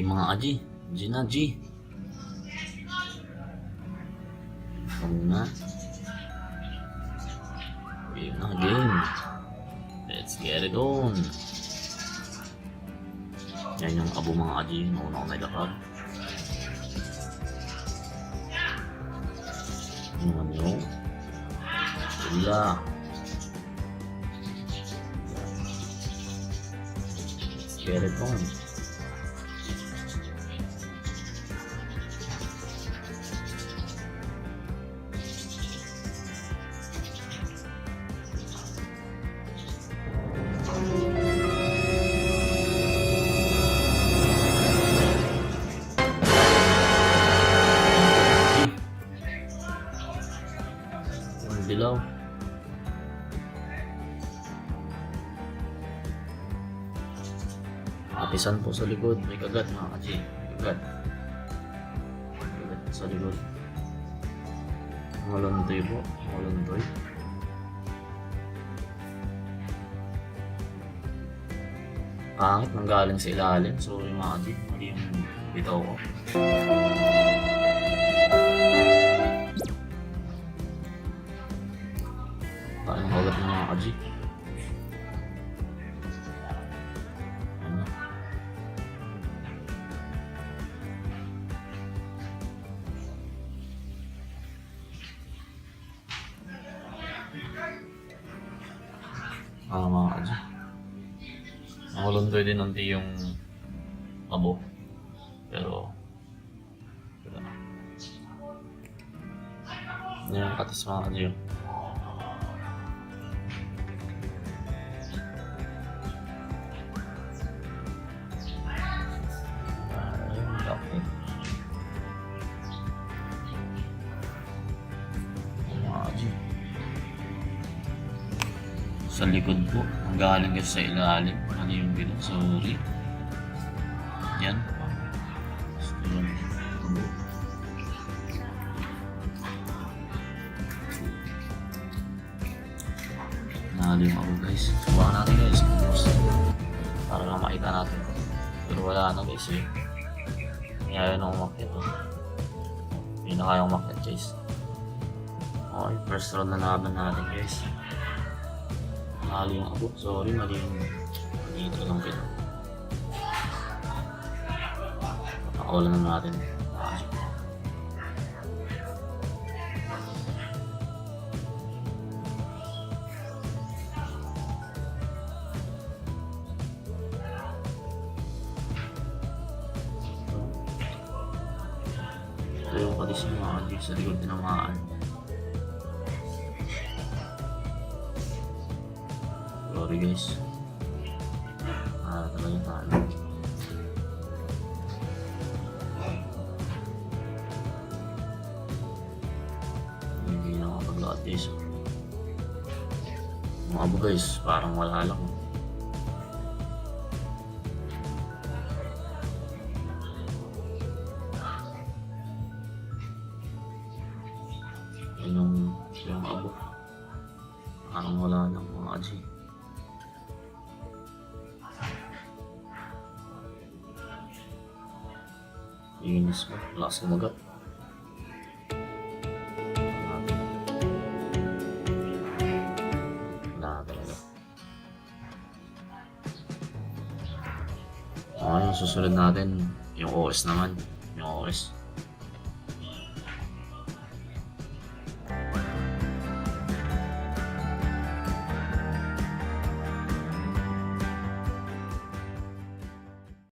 Game mga Aji. G na G. Muna. Game na game. Let's get it on. Yan yung abo mga Aji. Nauna ko may lakad. Yan yung wala. Let's get it on. Dilaw. Atisan po sa likod. May kagat mga Aji. May kagat. Kagat sa likod. Maluntoy po. Maluntoy. Pangit nang galing sa ilalim. So yung mga Aji. Mali yung bitaw ko. Ang kagat ng mga Aji. Ano? Mga Aji. Nakuluntoy din nanti yung abo. Pero wala. Yan yung katis mga Aji yun. Sa likod po, ang galing kasi sa ilalim. Ano yung bilang? Sorry. Yan. Nahalo yung ako guys. Subukan natin guys. Para lang makita natin. Pero wala na guys eh. Kaya yun ang umakyat. Hindi na kayang umakyat guys. Okay, first round na laban natin guys. Mali yung abo. Sorry, mali yung dito lang kita. Pakawalan na natin. Ito yung patis yung mga Aji sa likod tinamaan. Sorry guys. Talagang talo. Hindi na makapag-load guys. Mga abo guys, parang wala lang. Yung abo. Parang wala lang mga Aji. Inis mo, lakas kumagat. Wala talaga. Okay, yung susunod natin, yung OS naman. Yung OS.